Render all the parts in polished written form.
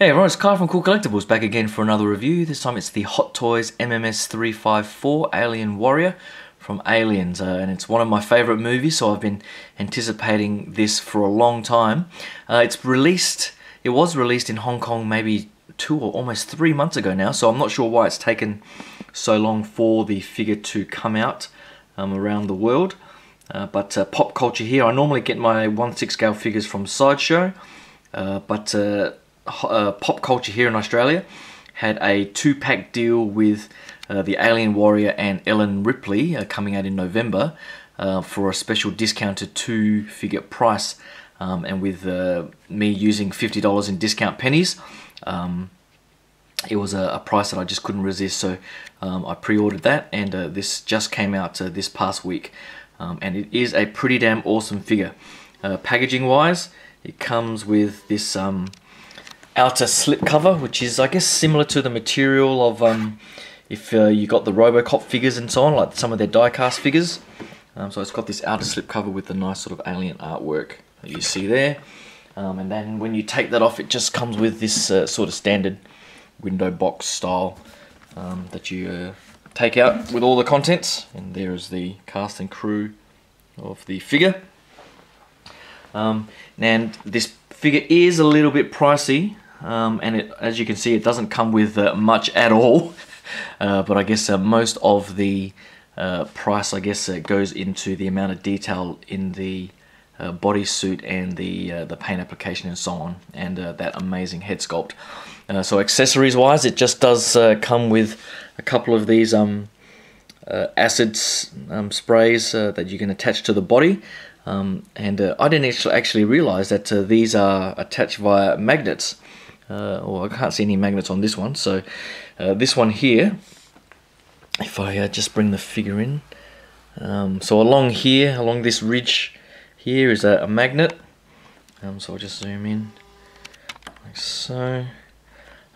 Hey everyone, it's Kai from Kool Collectibles back again for another review. This time it's the Hot Toys MMS354 Alien Warrior from Aliens, and it's one of my favourite movies, so I've been anticipating this for a long time. It was released in Hong Kong maybe 2 or almost 3 months ago now, so I'm not sure why it's taken so long for the figure to come out around the world. But pop culture here, I normally get my 1/6 scale figures from Sideshow, but Pop Culture here in Australia had a 2-pack deal with the Alien Warrior and Ellen Ripley coming out in November for a special discounted 2-figure price, and with me using $50 in discount pennies, it was a price that I just couldn't resist, so I pre-ordered that, and this just came out this past week, and it is a pretty damn awesome figure. Packaging wise, it comes with this outer slip cover, which is I guess similar to the material of if you got the Robocop figures and so on, like some of their die-cast figures. So it's got this outer slip cover with the nice sort of alien artwork that you see there, and then when you take that off, it just comes with this sort of standard window box style that you take out with all the contents, and there is the cast and crew of the figure. And this figure is a little bit pricey, and as you can see, it doesn't come with much at all. But I guess most of the price, I guess, goes into the amount of detail in the bodysuit and the paint application and so on, and that amazing head sculpt. So accessories wise, it just does come with a couple of these acids sprays that you can attach to the body. And I didn't actually realize that these are attached via magnets. Well, I can't see any magnets on this one, so this one here, if I just bring the figure in, so along here, along this ridge here is a magnet, so I'll just zoom in like so,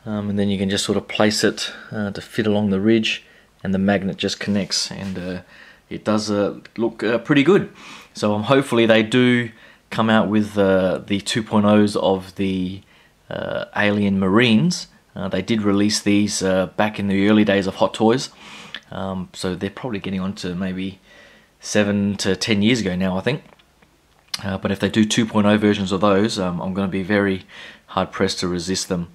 and then you can just sort of place it to fit along the ridge, and the magnet just connects, and it does look pretty good. So hopefully they do come out with the 2.0s of the Alien Marines. They did release these back in the early days of Hot Toys, so they're probably getting on to maybe 7 to 10 years ago now, I think. But if they do 2.0 versions of those, I'm going to be very hard pressed to resist them,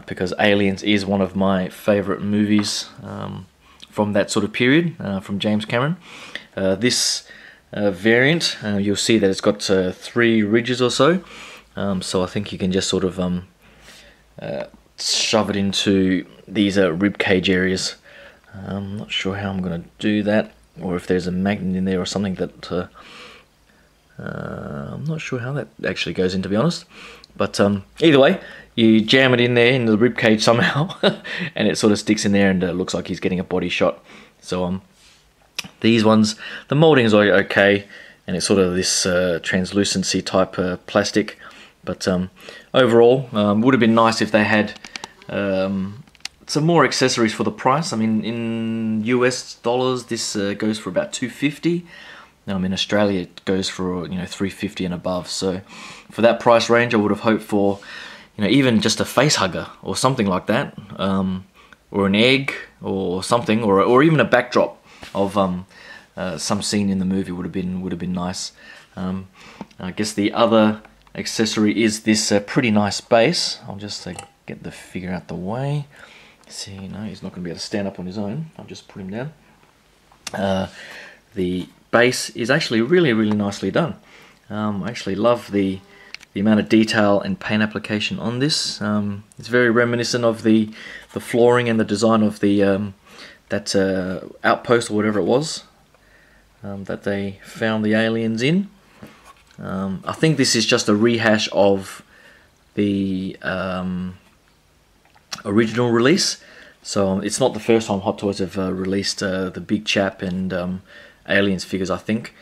because Aliens is one of my favourite movies from that sort of period, from James Cameron. This variant, you'll see that it's got 3 ridges or so, so I think you can just sort of shove it into these rib cage areas. I'm not sure how I'm going to do that, or if there's a magnet in there or something that I'm not sure how that actually goes in, to be honest. But either way, you jam it in there in the rib cage somehow, and it sort of sticks in there, and looks like he's getting a body shot. So these ones, the moulding is okay, and it's sort of this translucency type plastic, but overall would have been nice if they had some more accessories for the price. I mean, in US dollars this goes for about $250. In Australia it goes for $350 and above, so for that price range I would have hoped for even just a face hugger or something like that, or an egg or something, or even a backdrop of some scene in the movie would have been nice. I guess the other accessory is this pretty nice base. I'll just get the figure out the way. See, no, he's not going to be able to stand up on his own. I'll just put him down. The base is actually really nicely done. I actually love the amount of detail and paint application on this. It's very reminiscent of the flooring and the design of the that outpost or whatever it was that they found the aliens in. I think this is just a rehash of the original release, so it's not the first time Hot Toys have released the Big Chap and Aliens figures, I think.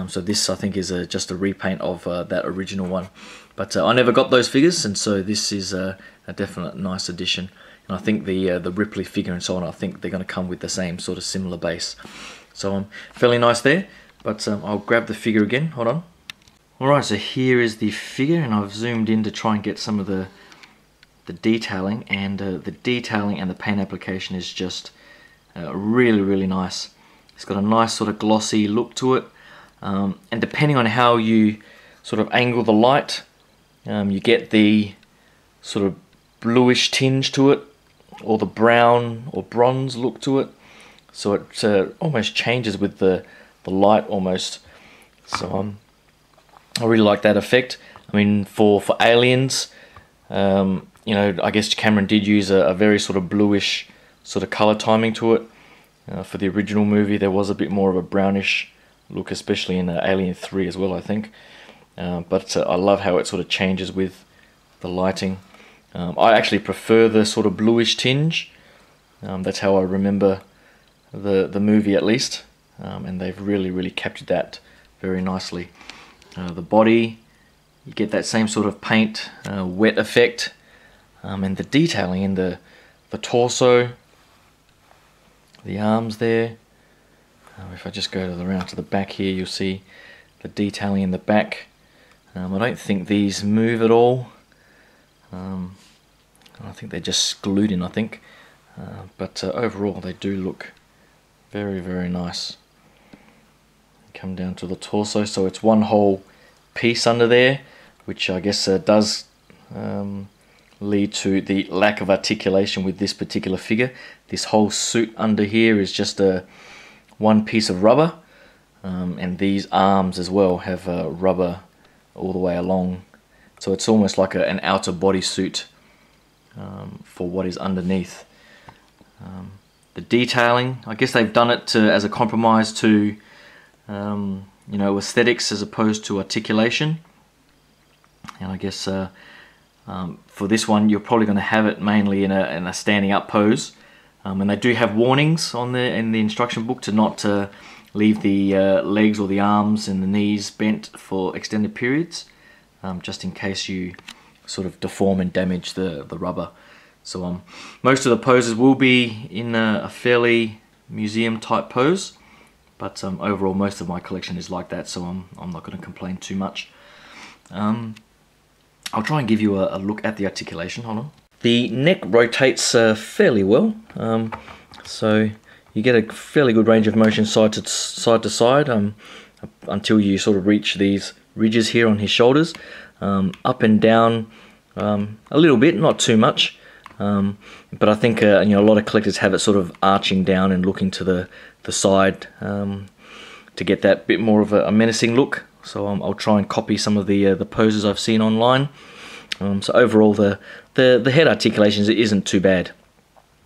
So this, I think, is just a repaint of that original one. But I never got those figures, and so this is a definite nice addition. And I think the Ripley figure and so on, I think they're going to come with the same sort of similar base. So fairly nice there, but I'll grab the figure again, hold on. Alright, so here is the figure, and I've zoomed in to try and get some of the the detailing, and the detailing and the paint application is just really nice. It's got a nice sort of glossy look to it, and depending on how you sort of angle the light, you get the sort of bluish tinge to it, or the brown or bronze look to it. So it almost changes with the light almost. So I really like that effect. I mean, for Aliens, you know, I guess Cameron did use a very sort of bluish sort of color timing to it. For the original movie, there was a bit more of a brownish look, especially in Alien 3 as well, I think. But I love how it sort of changes with the lighting. I actually prefer the sort of bluish tinge. That's how I remember the movie, at least. And they've really captured that very nicely. The body, you get that same sort of paint wet effect, and the detailing in the torso, the arms there. If I just go around to the back here, you'll see the detailing in the back. I don't think these move at all. I think they're just glued in, I think. But overall, they do look very nice. Come down to the torso, so it's one whole piece under there, which I guess does lead to the lack of articulation with this particular figure. This whole suit under here is just one piece of rubber, and these arms as well have rubber all the way along, so it's almost like an outer body suit for what is underneath. The detailing, I guess they've done it as a compromise to you know, aesthetics as opposed to articulation. And I guess for this one, you're probably going to have it mainly in a standing up pose. And they do have warnings in the instruction book to not leave the legs or the arms and the knees bent for extended periods, just in case you sort of deform and damage the rubber. So most of the poses will be in a fairly museum type pose, but overall most of my collection is like that, so I'm not going to complain too much. I'll try and give you a look at the articulation. Hold on. The neck rotates fairly well, so you get a fairly good range of motion side to side until you sort of reach these ridges here on his shoulders. Up and down a little bit, not too much, but I think you know, a lot of collectors have it sort of arching down and looking to the side to get that bit more of a menacing look. So I'll try and copy some of the poses I've seen online. So overall, the head articulation isn't too bad.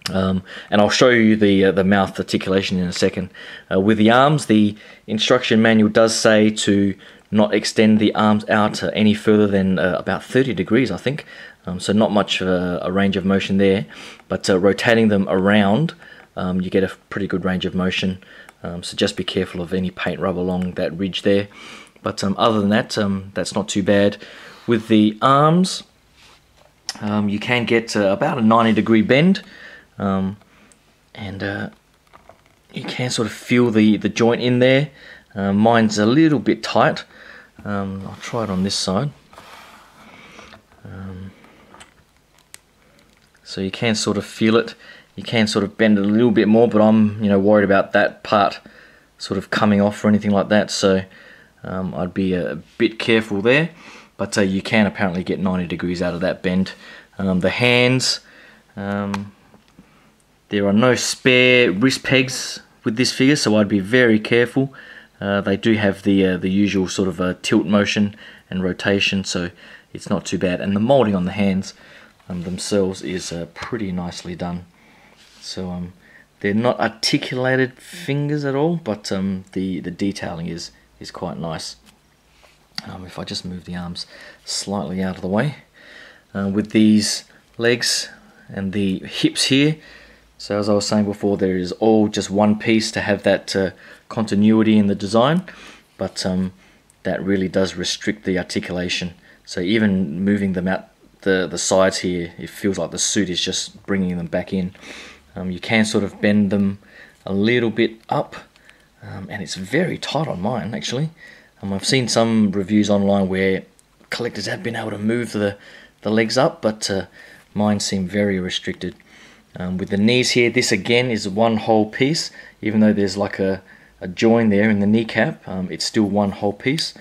And I'll show you the mouth articulation in a second. With the arms, the instruction manual does say to not extend the arms out any further than about 30 degrees, I think. So not much of a range of motion there, but rotating them around, you get a pretty good range of motion. So just be careful of any paint rub along that ridge there. But other than that, that's not too bad. With the arms, you can get about a 90-degree bend, and you can sort of feel the joint in there. Mine's a little bit tight. I'll try it on this side. So you can sort of feel it. You can sort of bend it a little bit more, but I'm, you know, worried about that part sort of coming off or anything like that. So I'd be a bit careful there. But you can apparently get 90 degrees out of that bend. The hands, there are no spare wrist pegs with this figure, so I'd be very careful. They do have the usual sort of tilt motion and rotation, so it's not too bad. And the moulding on the hands themselves is pretty nicely done. So they're not articulated fingers at all, but the detailing is quite nice. If I just move the arms slightly out of the way, with these legs and the hips here, so as I was saying before, there is all just one piece to have that continuity in the design, but that really does restrict the articulation. So even moving them out the sides here, it feels like the suit is just bringing them back in. You can sort of bend them a little bit up, and it's very tight on mine actually. I've seen some reviews online where collectors have been able to move the legs up, but mine seem very restricted. With the knees here, this again is one whole piece, even though there's like a join there in the kneecap, it's still one whole piece,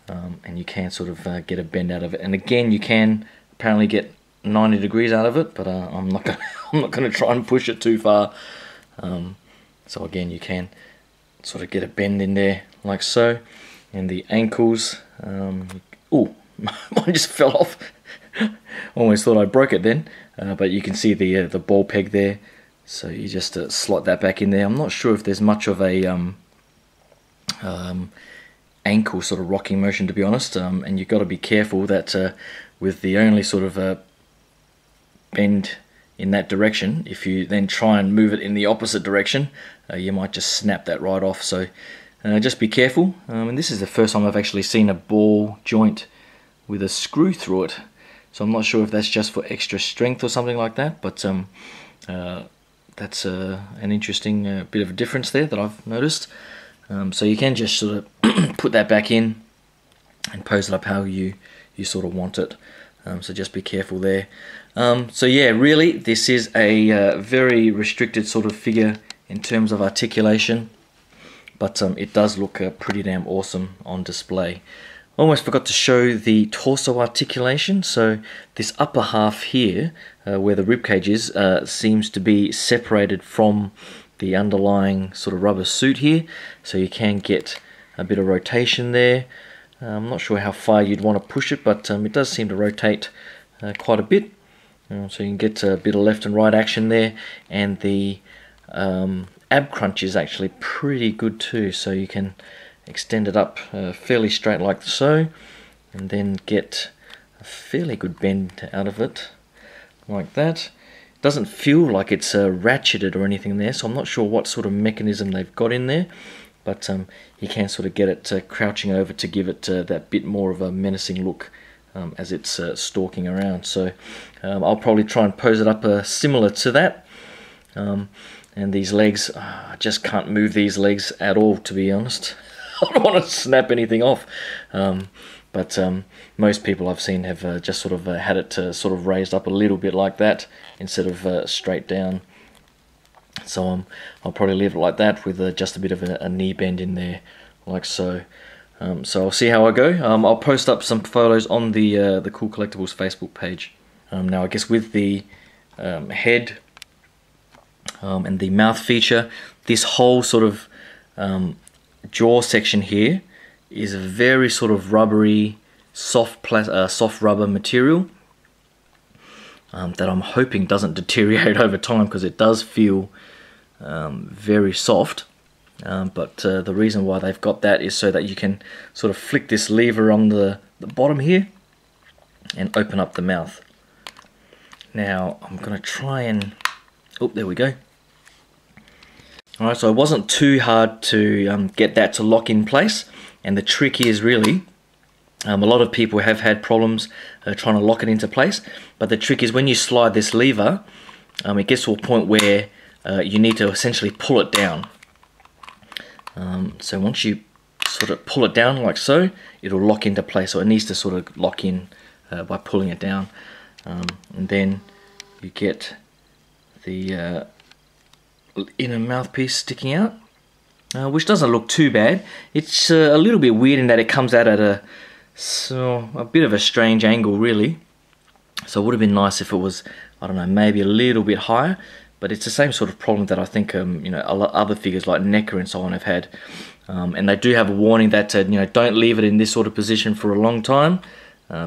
and you can sort of get a bend out of it. And again, you can apparently get 90 degrees out of it, but I'm not gonna try and push it too far. So again, you can sort of get a bend in there like so. And the ankles, oh, mine just fell off. Almost thought I broke it then, but you can see the ball peg there. So you just slot that back in there. I'm not sure if there's much of a ankle sort of rocking motion, to be honest. And you've got to be careful that with the only sort of bend in that direction, if you then try and move it in the opposite direction, you might just snap that right off. So just be careful. And this is the first time I've actually seen a ball joint with a screw through it. So I'm not sure if that's just for extra strength or something like that, but that's an interesting bit of a difference there that I've noticed. So you can just sort of put that back in and pose it up how you sort of want it. So just be careful there. So yeah, really this is a very restricted sort of figure in terms of articulation, but it does look pretty damn awesome on display. Almost forgot to show the torso articulation. So this upper half here, where the ribcage is, seems to be separated from the underlying sort of rubber suit here, so you can get a bit of rotation there. I'm not sure how far you'd want to push it, but it does seem to rotate quite a bit. So you can get a bit of left and right action there, and the ab crunch is actually pretty good too, so you can extend it up fairly straight like so, and then get a fairly good bend out of it like that. It doesn't feel like it's ratcheted or anything there, so I'm not sure what sort of mechanism they've got in there, but you can sort of get it crouching over to give it that bit more of a menacing look as it's stalking around. So I'll probably try and pose it up similar to that. And these legs, I just can't move these legs at all, to be honest. I don't want to snap anything off. But most people I've seen have just sort of had it sort of raised up a little bit like that instead of straight down. So I'll probably leave it like that with just a bit of a knee bend in there, like so. So I'll see how I go. I'll post up some photos on the Kool Collectibles Facebook page. Now I guess with the head and the mouth feature, this whole sort of jaw section here is a very sort of rubbery, soft rubber material that I'm hoping doesn't deteriorate over time, because it does feel very soft. But the reason why they've got that is so that you can sort of flick this lever on the bottom here and open up the mouth. Now I'm going to try and... oh, there we go. Alright, so it wasn't too hard to get that to lock in place, and the trick is really, a lot of people have had problems trying to lock it into place, but the trick is when you slide this lever, it gets to a point where you need to essentially pull it down. So once you sort of pull it down like so, it'll lock into place. So it needs to sort of lock in by pulling it down, and then you get the inner mouthpiece sticking out, which doesn't look too bad. It's a little bit weird in that it comes out at a bit of a strange angle, really. So it would have been nice if it was, I don't know, maybe a little bit higher. But it's the same sort of problem that I think you know, other figures like NECA and so on have had, and they do have a warning that you know, don't leave it in this sort of position for a long time,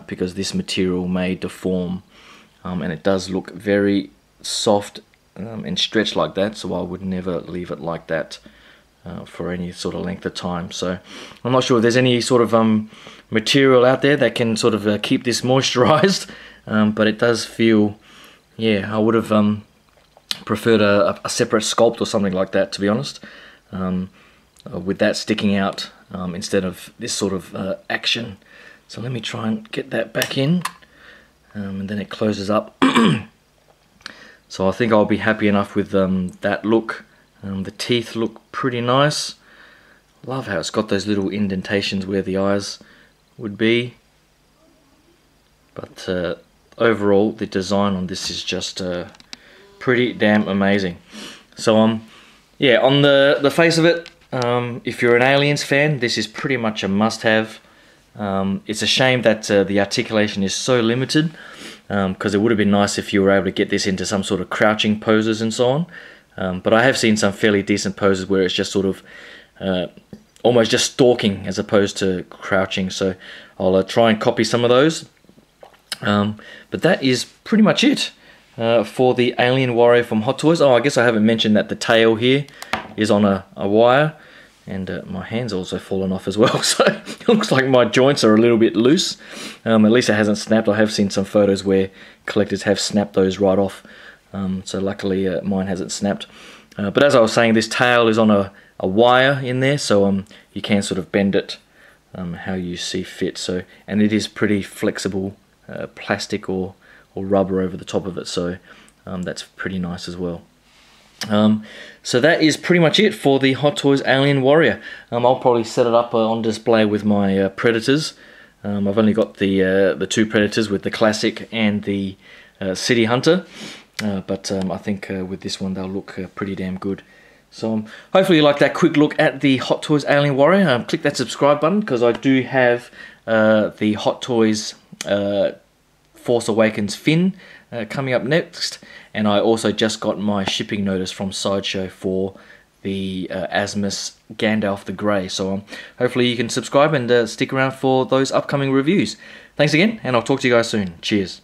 because this material may deform, and it does look very soft and stretched like that. So I would never leave it like that for any sort of length of time. So I'm not sure if there's any sort of material out there that can sort of keep this moisturized, but it does feel, yeah, I would have preferred a separate sculpt or something like that, to be honest, with that sticking out instead of this sort of action. So let me try and get that back in, and then it closes up. So I think I'll be happy enough with that look. The teeth look pretty nice. Love how it's got those little indentations where the eyes would be, but the overall the design on this is just pretty damn amazing. So yeah, on the face of it, if you're an Aliens fan, this is pretty much a must-have. It's a shame that the articulation is so limited, because it would have been nice if you were able to get this into some sort of crouching poses and so on. But I have seen some fairly decent poses where it's just sort of almost just stalking as opposed to crouching, so I'll try and copy some of those. But that is pretty much it for the Alien Warrior from Hot Toys. Oh, I guess I haven't mentioned that the tail here is on a wire, and my hand's also fallen off as well, so it looks like my joints are a little bit loose. At least it hasn't snapped. I have seen some photos where collectors have snapped those right off, so luckily mine hasn't snapped. But as I was saying, this tail is on a wire in there, so you can sort of bend it how you see fit. So, and it is pretty flexible, plastic or rubber over the top of it, so that's pretty nice as well. So that is pretty much it for the Hot Toys Alien Warrior. I'll probably set it up on display with my Predators. I've only got the two Predators with the Classic and the City Hunter, but I think with this one they'll look pretty damn good. So hopefully you like that quick look at the Hot Toys Alien Warrior. Click that subscribe button, because I do have the Hot Toys Force Awakens Finn coming up next, and I also just got my shipping notice from Sideshow for the Asmus Gandalf the Grey. So hopefully you can subscribe and stick around for those upcoming reviews. Thanks again, and I'll talk to you guys soon. Cheers.